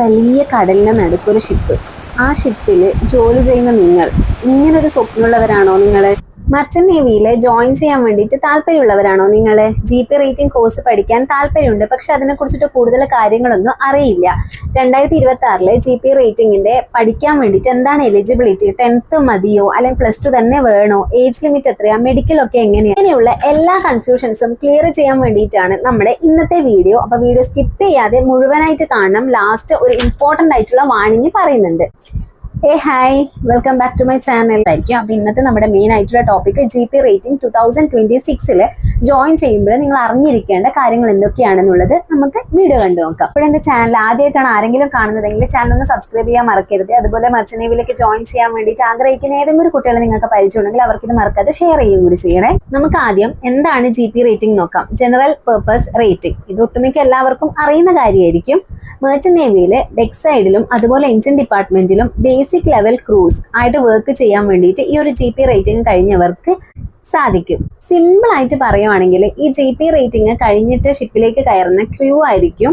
വലിയ കടലിന് നടുക്കൊരു ഷിപ്പ്. ആ ഷിപ്പിൽ ജോലി ചെയ്യുന്ന നിങ്ങൾ ഇങ്ങനൊരു സ്വപ്നമുള്ളവരാണോ? നിങ്ങൾ മർച്ചന്റ് നേവിയിൽ ജോയിൻ ചെയ്യാൻ വേണ്ടിയിട്ട് താല്പര്യമുള്ളവരാണോ? നിങ്ങൾ GP റേറ്റിംഗ് കോഴ്സ് പഠിക്കാൻ താല്പര്യമുണ്ട്, പക്ഷെ അതിനെക്കുറിച്ചിട്ട് കൂടുതൽ കാര്യങ്ങളൊന്നും അറിയില്ല. 2026 GP റേറ്റിംഗിന്റെ പഠിക്കാൻ വേണ്ടിയിട്ട് എന്താണ് എലിജിബിലിറ്റി? 10th മതിയോ അല്ലെങ്കിൽ +2 തന്നെ വേണോ? ഏജ് ലിമിറ്റ് എത്രയാ? മെഡിക്കലൊക്കെ എങ്ങനെയാണ്? ഇങ്ങനെയുള്ള എല്ലാ കൺഫ്യൂഷൻസും ക്ലിയർ ചെയ്യാൻ വേണ്ടിയിട്ടാണ് നമ്മുടെ ഇന്നത്തെ വീഡിയോ. അപ്പൊ വീഡിയോ സ്കിപ്പ് ചെയ്യാതെ മുഴുവനായിട്ട് കാണണം. ലാസ്റ്റ് ഒരു ഇമ്പോർട്ടന്റ് ആയിട്ടുള്ള വാണിംഗ് പറയുന്നുണ്ട്. Hi, welcome back to my channel ആയിരിക്കും. അപ്പോൾ ഇന്നത്തെ നമ്മുടെ മെയിൻ ആയിട്ടുള്ള ടോപ്പിക് GP റേറ്റിംഗ് 2026 ജോയിൻ ചെയ്യുമ്പോൾ നിങ്ങൾ അറിഞ്ഞിരിക്കേണ്ട കാര്യങ്ങൾ എന്തൊക്കെയാണെന്നുള്ളത് നമുക്ക് വീഡിയോ കണ്ടു നോക്കാം. അപ്പോൾ എൻ്റെ ചാനൽ ആദ്യമായിട്ടാണ് ആരെങ്കിലും കാണുന്നതെങ്കിൽ ചാനൽ ഒന്ന് സബ്സ്ക്രൈബ് ചെയ്യാൻ മറക്കരുത്. അതുപോലെ മർച്ചന്റ് നേവിയിലേക്ക് ജോയിൻ ചെയ്യാൻ വേണ്ടിയിട്ട് ആഗ്രഹിക്കുന്ന ഏതെങ്കിലും കുട്ടികളെ നിങ്ങൾക്ക് പരിചയമുണ്ടെങ്കിൽ അവർക്ക് ഇത് മറക്കാതെ ഷെയർ ചെയ്യുകയും കൂടി ചെയ്യണേ. നമുക്ക് ആദ്യം എന്താണ് GP റേറ്റിംഗ് നോക്കാം. ജനറൽ പർപ്പസ് റേറ്റിംഗ്, ഇത് ഒട്ടുമിക്ക എല്ലാവർക്കും അറിയുന്ന കാര്യമായിരിക്കും. മർച്ചന്റ് നേവിയിൽ ഡെക്ക് സൈഡിലും അതുപോലെ എഞ്ചിൻ ഡിപ്പാർട്ട്മെന്റിലും ബേസിക് ലെവൽ ക്രൂസ് ആയിട്ട് വർക്ക് ചെയ്യാൻ വേണ്ടിയിട്ട് ഈ ഒരു GP റേറ്റിംഗ് കഴിഞ്ഞവർക്ക് സാധിക്കും. സിമ്പിൾ ആയിട്ട് പറയുവാണെങ്കിൽ ഈ GP റേറ്റിംഗ് കഴിഞ്ഞിട്ട് ഷിപ്പിലേക്ക് കയറുന്ന ക്രൂ ആയിരിക്കും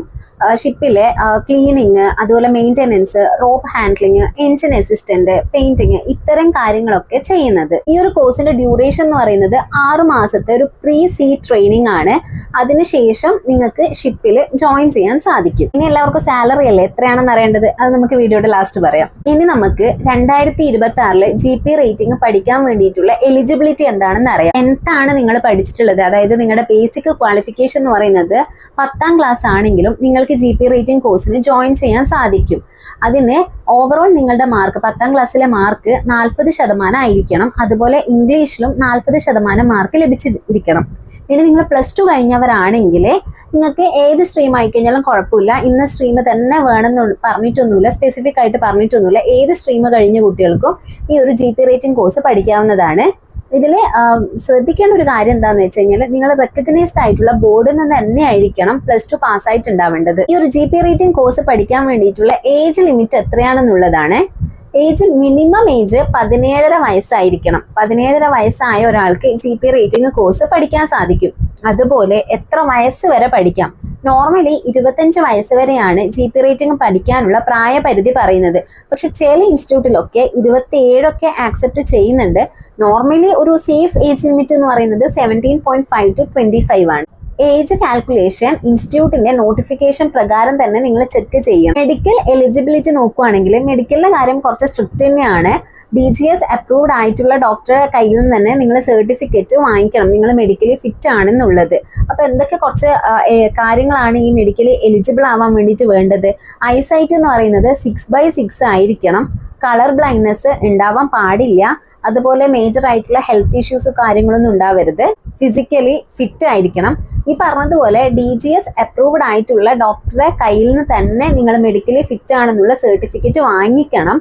ഷിപ്പിലെ ക്ലീനിങ്, അതുപോലെ maintenance, rope handling, engine assistant, painting, ഇത്തരം കാര്യങ്ങളൊക്കെ ചെയ്യുന്നത്. ഈ ഒരു കോഴ്സിന്റെ ഡ്യൂറേഷൻ എന്ന് പറയുന്നത് 6 മാസത്തെ ഒരു പ്രീ-സീ ട്രെയിനിങ് ആണ്. അതിനുശേഷം നിങ്ങൾക്ക് ഷിപ്പിൽ ജോയിൻ ചെയ്യാൻ സാധിക്കും. ഇനി എല്ലാവർക്കും സാലറി അല്ലേ എത്രയാണെന്ന് അറിയേണ്ടത്, അത് നമുക്ക് വീഡിയോയുടെ ലാസ്റ്റ് പറയാം. ഇനി നമുക്ക് 2026 GP റേറ്റിംഗ് പഠിക്കാൻ വേണ്ടിയിട്ടുള്ള എലിജിബിലിറ്റി എന്താണെന്ന് അറിയാം. എന്താണ് നിങ്ങൾ പഠിച്ചിട്ടുള്ളത്? അതായത് നിങ്ങളുടെ ബേസിക് ക്വാളിഫിക്കേഷൻ എന്ന് പറയുന്നത് 10ാം ക്ലാസ് ആണെങ്കിലും നിങ്ങൾക്ക് GP റേറ്റിംഗ് കോഴ്സിന് ജോയിൻ ചെയ്യാൻ സാധിക്കും. അതിന് ഓവറോൾ നിങ്ങളുടെ മാർക്ക് 10ാം ക്ലാസ്സിലെ മാർക്ക് 40% ആയിരിക്കണം. അതുപോലെ ഇംഗ്ലീഷിലും 40% മാർക്ക് ലഭിച്ചിരിക്കണം. ഇനി നിങ്ങൾ +2 കഴിഞ്ഞവരാണെങ്കിൽ നിങ്ങൾക്ക് ഏത് സ്ട്രീം ആയിക്കഴിഞ്ഞാലും കുഴപ്പമില്ല. ഇന്ന സ്ട്രീം തന്നെ വേണമെന്ന് പറഞ്ഞിട്ടൊന്നുമില്ല, സ്പെസിഫിക് ആയിട്ട് പറഞ്ഞിട്ടൊന്നുമില്ല. ഏത് സ്ട്രീം കഴിഞ്ഞ കുട്ടികൾക്കും ഈ ഒരു GP റേറ്റിംഗ് കോഴ്സ് പഠിക്കാവുന്നതാണ്. ഇതിൽ ശ്രദ്ധിക്കേണ്ട ഒരു കാര്യം എന്താണെന്ന് വെച്ച് കഴിഞ്ഞാൽ നിങ്ങൾ റെക്കഗ്നൈസ്ഡ് ആയിട്ടുള്ള ബോർഡിൽ നിന്ന് തന്നെ ആയിരിക്കണം +2 പാസ്സായിട്ടുണ്ടാവേണ്ടത്. ഈ ഒരു GP റേറ്റിംഗ് കോഴ്സ് പഠിക്കാൻ വേണ്ടിയിട്ടുള്ള ഏജ് ലിമിറ്റ് എത്രയാണെന്നുള്ളതാണ്. മിനിമം ഏജ് 17.5 വയസ്സായിരിക്കണം. 17.5 വയസ്സായ ഒരാൾക്ക് GP റേറ്റിംഗ് കോഴ്സ് പഠിക്കാൻ സാധിക്കും. അതുപോലെ എത്ര വയസ്സ് വരെ പഠിക്കാം? നോർമലി 25 വയസ്സ് വരെയാണ് GP റേറ്റിംഗ് പഠിക്കാനുള്ള പ്രായപരിധി പറയുന്നത്. പക്ഷെ ചില ഇൻസ്റ്റിറ്റ്യൂട്ടിലൊക്കെ 27 ആക്സെപ്റ്റ് ചെയ്യുന്നുണ്ട്. നോർമലി ഒരു സേഫ് ഏജ് ലിമിറ്റ് എന്ന് പറയുന്നത് 17.5 to 25 ആണ്. ഏജ് കാൽക്കുലേഷൻ ഇൻസ്റ്റിറ്റ്യൂട്ടിന്റെ നോട്ടിഫിക്കേഷൻ പ്രകാരം തന്നെ നിങ്ങൾ ചെക്ക് ചെയ്യണം. മെഡിക്കൽ എലിജിബിലിറ്റി നോക്കുകയാണെങ്കിൽ മെഡിക്കലിന്റെ കാര്യം കുറച്ച് സ്ട്രിക്റ്റ് തന്നെയാണ്. DGS അപ്രൂവ്ഡ് ആയിട്ടുള്ള ഡോക്ടറെ കയ്യിൽ നിന്ന് തന്നെ നിങ്ങൾ സർട്ടിഫിക്കറ്റ് വാങ്ങിക്കണം നിങ്ങൾ മെഡിക്കലി ഫിറ്റ് ആണെന്നുള്ളത്. അപ്പോൾ എന്തൊക്കെ കുറച്ച് കാര്യങ്ങളാണ് ഈ മെഡിക്കലി എലിജിബിൾ ആവാൻ വേണ്ടിയിട്ട് വേണ്ടത്? ഐസൈറ്റ് എന്ന് പറയുന്നത് 6/6 ആയിരിക്കണം. കളർ ബ്ലൈൻഡ്നെസ് ഉണ്ടാവാൻ പാടില്ല. അതുപോലെ മേജർ ആയിട്ടുള്ള ഹെൽത്ത് ഇഷ്യൂസ് കാര്യങ്ങളൊന്നും ഉണ്ടാവരുത്. ഫിസിക്കലി ഫിറ്റ് ആയിരിക്കണം. ഈ പറഞ്ഞതുപോലെ DGS അപ്രൂവ്ഡ് ആയിട്ടുള്ള ഡോക്ടറെ കയ്യിൽ നിന്ന് തന്നെ നിങ്ങൾ മെഡിക്കലി ഫിറ്റ് ആണെന്നുള്ള സർട്ടിഫിക്കറ്റ് വാങ്ങിക്കണം.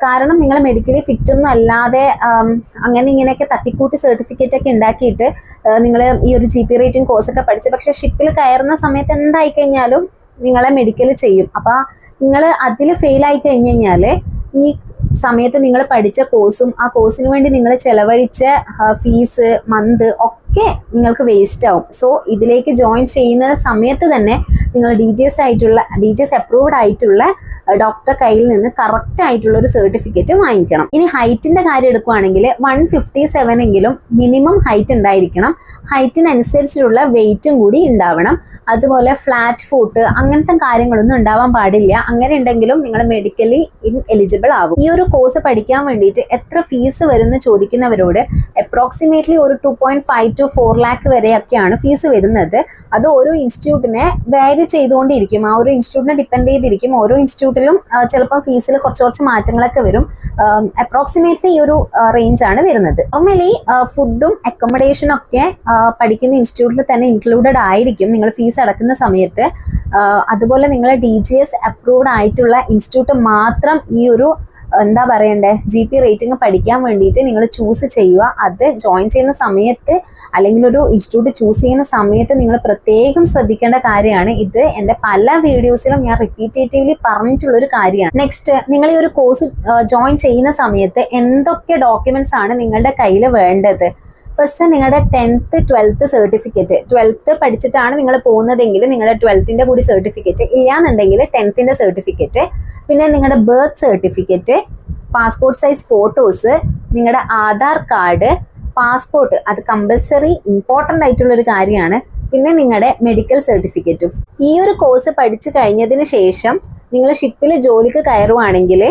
കാരണം നിങ്ങൾ മെഡിക്കലി ഫിറ്റ് ഒന്നും അല്ലാതെ അങ്ങനെ ഇങ്ങനെയൊക്കെ തട്ടിക്കൂട്ടി സർട്ടിഫിക്കറ്റ് ഒക്കെ ഉണ്ടാക്കിയിട്ട് നിങ്ങൾ ഈ ഒരു GP റേറ്റിംഗ് കോഴ്സൊക്കെ പഠിച്ച് പക്ഷെ ഷിപ്പിൽ കയറുന്ന സമയത്ത് എന്തായി കഴിഞ്ഞാലും നിങ്ങളെ മെഡിക്കൽ ചെയ്യും. അപ്പം നിങ്ങൾ അതിൽ ഫെയിൽ ആയി കഴിഞ്ഞ് കഴിഞ്ഞാൽ ഈ സമയത്ത് നിങ്ങൾ പഠിച്ച കോഴ്സും ആ കോഴ്സിന് വേണ്ടി നിങ്ങൾ ചെലവഴിച്ച ഫീസ് മന്ത് ഒക്കെ നിങ്ങൾക്ക് വേസ്റ്റ് ആവും. സോ ഇതിലേക്ക് ജോയിൻ ചെയ്യുന്ന സമയത്ത് തന്നെ നിങ്ങൾ DGS അപ്രൂവ്ഡ് ആയിട്ടുള്ള ഡോക്ടറെ കയ്യിൽ നിന്ന് കറക്റ്റ് ആയിട്ടുള്ള ഒരു സർട്ടിഫിക്കറ്റ് വാങ്ങിക്കണം. ഇനി ഹൈറ്റിന്റെ കാര്യം എടുക്കുകയാണെങ്കിൽ 157 എങ്കിലും മിനിമം ഹൈറ്റ് ഉണ്ടായിരിക്കണം. ഹൈറ്റിനനുസരിച്ചുള്ള വെയിറ്റും കൂടി ഉണ്ടാവണം. അതുപോലെ ഫ്ലാറ്റ് ഫുട്ട് അങ്ങനത്തെ കാര്യങ്ങളൊന്നും ഉണ്ടാവാൻ പാടില്ല. അങ്ങനെ ഉണ്ടെങ്കിലും നിങ്ങൾ മെഡിക്കലി എലിജിബിൾ ആവും. ഈ ഒരു കോഴ്സ് പഠിക്കാൻ വേണ്ടിയിട്ട് എത്ര ഫീസ് വരുമെന്ന് ചോദിക്കുന്നവരോട് അപ്രോക്സിമേറ്റ്ലി ഒരു 2.5 to 4 lakh വരെയൊക്കെയാണ് ഫീസ് വരുന്നത്. അത് ഓരോ ഇൻസ്റ്റിറ്റ്യൂട്ടിനെ വാരി ചെയ്തുകൊണ്ടിരിക്കും. ആ ഒരു ഇൻസ്റ്റിറ്റ്യൂട്ടിനെ ഡിപ്പെൻഡ് ചെയ്തിരിക്കും. ഓരോ ഇൻസ്റ്റിറ്റ്യൂട്ടിലും ചിലപ്പോൾ ഫീസിൽ കുറച്ച് മാറ്റങ്ങളൊക്കെ വരും. അപ്രോക്സിമേറ്റ്ലി ഈ ഒരു റേഞ്ച് ആണ് വരുന്നത്. നോർമലി ഫുഡും അക്കോമഡേഷനും ഒക്കെ പഠിക്കുന്ന ഇൻസ്റ്റിറ്റ്യൂട്ടിൽ തന്നെ ഇൻക്ലൂഡഡ് ആയിരിക്കും നിങ്ങൾ ഫീസ് അടക്കുന്ന സമയത്ത്. അതുപോലെ നിങ്ങൾ DGS അപ്രൂവ്ഡ് ആയിട്ടുള്ള ഇൻസ്റ്റിറ്റ്യൂട്ട് മാത്രം ഈ ഒരു എന്താ പറയണ്ടേ GP റേറ്റിംഗ് പഠിക്കാൻ വേണ്ടിയിട്ട് നിങ്ങൾ ചൂസ് ചെയ്യുക. അത് ജോയിൻ ചെയ്യുന്ന സമയത്ത് അല്ലെങ്കിൽ ഒരു ഇൻസ്റ്റിറ്റ്യൂട്ട് ചൂസ് ചെയ്യുന്ന സമയത്ത് നിങ്ങൾ പ്രത്യേകം ശ്രദ്ധിക്കേണ്ട കാര്യമാണ്. ഇത് എൻ്റെ പല വീഡിയോസിലും ഞാൻ റിപ്പീറ്റേറ്റീവ്ലി പറഞ്ഞിട്ടുള്ളൊരു കാര്യമാണ്. നെക്സ്റ്റ്, നിങ്ങൾ ഈ ഒരു കോഴ്സ് ജോയിൻ ചെയ്യുന്ന സമയത്ത് എന്തൊക്കെ ഡോക്യുമെന്റ്സ് ആണ് നിങ്ങളുടെ കയ്യിൽ വേണ്ടത്? ഫസ്റ്റ് നിങ്ങളുടെ 10th 12th സർട്ടിഫിക്കറ്റ്, 12th പഠിച്ചിട്ടാണ് നിങ്ങൾ പോകുന്നതെങ്കിൽ നിങ്ങളുടെ 12th കൂടി സർട്ടിഫിക്കറ്റ്, ഇല്ലാന്നുണ്ടെങ്കിൽ 10th സർട്ടിഫിക്കറ്റ്, പിന്നെ നിങ്ങളുടെ birth certificate, passport size photos, നിങ്ങളുടെ ആധാർ കാർഡ്, പാസ്പോർട്ട്, അത് കമ്പൽസറി ഇമ്പോർട്ടൻ്റ് ആയിട്ടുള്ള ഒരു കാര്യമാണ്. പിന്നെ നിങ്ങളുടെ മെഡിക്കൽ സർട്ടിഫിക്കറ്റും. ഈ ഒരു കോഴ്സ് പഠിച്ചു കഴിഞ്ഞതിന് ശേഷം നിങ്ങൾ ഷിപ്പിൽ ജോലിക്ക് കയറുവാണെങ്കിൽ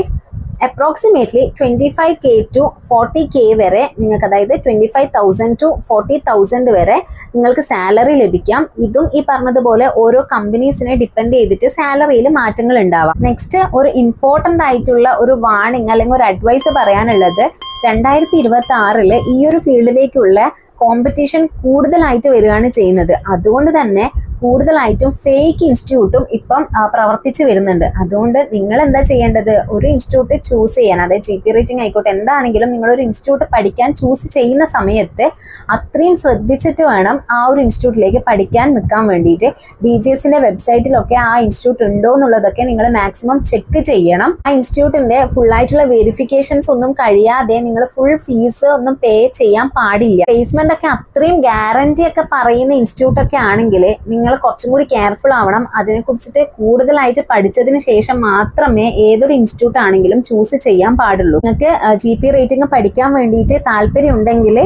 അപ്രോക്സിമേറ്റ്ലി 25K to 40K വരെ നിങ്ങൾക്ക്, അതായത് 25,000 to 40,000 വരെ നിങ്ങൾക്ക് സാലറി ലഭിക്കാം. ഇതും ഈ പറഞ്ഞതുപോലെ ഓരോ കമ്പനീസിനെ ഡിപ്പെൻഡ് ചെയ്തിട്ട് സാലറിയിൽ മാറ്റങ്ങൾ ഉണ്ടാവാം. നെക്സ്റ്റ് ഒരു ഇമ്പോർട്ടൻ്റ് ആയിട്ടുള്ള ഒരു വാർണിംഗ് അല്ലെങ്കിൽ ഒരു അഡ്വൈസ് പറയാനുള്ളത്, 2026 ഈ ഒരു ഫീൽഡിലേക്കുള്ള കോമ്പറ്റീഷൻ കൂടുതലായിട്ട് വരികയാണ് ചെയ്യുന്നത്. അതുകൊണ്ട് തന്നെ കൂടുതലായിട്ടും ഫേക്ക് ഇൻസ്റ്റിറ്റ്യൂട്ടും ഇപ്പം പ്രവർത്തിച്ചു വരുന്നുണ്ട്. അതുകൊണ്ട് നിങ്ങൾ എന്താ ചെയ്യേണ്ടത്, ഒരു ഇൻസ്റ്റിറ്റ്യൂട്ട് ചൂസ് ചെയ്യാൻ, അതായത് GP റേറ്റിംഗ് ആയിക്കോട്ടെ എന്താണെങ്കിലും നിങ്ങളൊരു ഇൻസ്റ്റിറ്റ്യൂട്ട് പഠിക്കാൻ ചൂസ് ചെയ്യുന്ന സമയത്ത് അത്രയും ശ്രദ്ധിച്ചിട്ട് വേണം ആ ഒരു ഇൻസ്റ്റിറ്റ്യൂട്ടിലേക്ക് പഠിക്കാൻ നിൽക്കാൻ വേണ്ടിയിട്ട്. DGSന്റെ വെബ്സൈറ്റിലൊക്കെ ആ ഇൻസ്റ്റിറ്റ്യൂട്ട് ഉണ്ടോ എന്നുള്ളതൊക്കെ നിങ്ങൾ മാക്സിമം ചെക്ക് ചെയ്യണം. ആ ഇൻസ്റ്റിറ്റ്യൂട്ടിന്റെ ഫുള്ളായിട്ടുള്ള വെരിഫിക്കേഷൻസ് ഒന്നും കഴിയാതെ നിങ്ങൾ ഫുൾ ഫീസ് ഒന്നും പേ ചെയ്യാൻ പാടില്ല. പ്ലേസ്മെന്റ് ഒക്കെ അത്രയും ഗ്യാരണ്ടി ഒക്കെ പറയുന്ന ഇൻസ്റ്റിറ്റ്യൂട്ട് ഒക്കെ ആണെങ്കിൽ നിങ്ങൾ കുറച്ചും കൂടി കെയർഫുൾ ആവണം. അതിനെക്കുറിച്ചിട്ട് കൂടുതലായിട്ട് പഠിച്ചതിന് ശേഷം മാത്രമേ ഏതൊരു ഇൻസ്റ്റിറ്റ്യൂട്ട് ആണെങ്കിലും ചൂസ് ചെയ്യാൻ പാടുള്ളൂ. നിങ്ങൾക്ക് GP റേറ്റിംഗ് പഠിക്കാൻ വേണ്ടിയിട്ട് താല്പര്യം ഉണ്ടെങ്കിൽ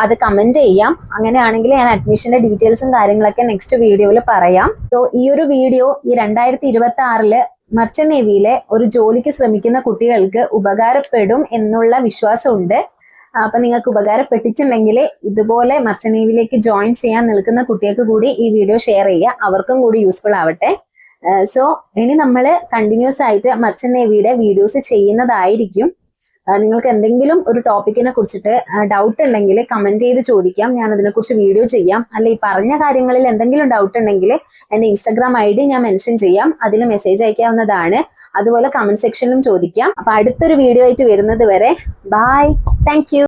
അത് കമന്റ് ചെയ്യാം. അങ്ങനെയാണെങ്കിൽ ഞാൻ അഡ്മിഷന്റെ ഡീറ്റെയിൽസും കാര്യങ്ങളൊക്കെ നെക്സ്റ്റ് വീഡിയോയിൽ പറയാം. സോ ഈ ഒരു വീഡിയോ ഈ 2026 മർച്ചന്റ് നേവിയിലെ ഒരു ജോലിക്ക് ശ്രമിക്കുന്ന കുട്ടികൾക്ക് ഉപകാരപ്പെടും എന്നുള്ള വിശ്വാസമുണ്ട്. അപ്പൊ നിങ്ങൾക്ക് ഉപകാരപ്പെട്ടിട്ടുണ്ടെങ്കിൽ ഇതുപോലെ മർച്ചന്റ് നേവിയിലേക്ക് ജോയിൻ ചെയ്യാൻ നിൽക്കുന്ന കുട്ടികൾക്ക് കൂടി ഈ വീഡിയോ ഷെയർ ചെയ്യുക, അവർക്കും കൂടി യൂസ്ഫുൾ ആവട്ടെ. സോ ഇനി നമ്മൾ കണ്ടിന്യൂസ് ആയിട്ട് മർച്ചന്റ് നേവിയുടെ വീഡിയോസ് ചെയ്യുന്നതായിരിക്കും. നിങ്ങൾക്ക് എന്തെങ്കിലും ഒരു ടോപ്പിക്കിനെ കുറിച്ചിട്ട് ഡൗട്ട് ഉണ്ടെങ്കിൽ കമന്റ് ചെയ്ത് ചോദിക്കാം, ഞാൻ അതിനെക്കുറിച്ച് വീഡിയോ ചെയ്യാം. അല്ല ഈ പറഞ്ഞ കാര്യങ്ങളിൽ എന്തെങ്കിലും ഡൗട്ട് ഉണ്ടെങ്കിൽ എൻ്റെ Instagram ID ഞാൻ മെൻഷൻ ചെയ്യാം, അതിൽ മെസ്സേജ് അയക്കാവുന്നതാണ്. അതുപോലെ കമന്റ് സെക്ഷനിലും ചോദിക്കാം. അപ്പൊ അടുത്തൊരു വീഡിയോ ആയിട്ട് വരുന്നത് വരെ ബൈ, താങ്ക് യു.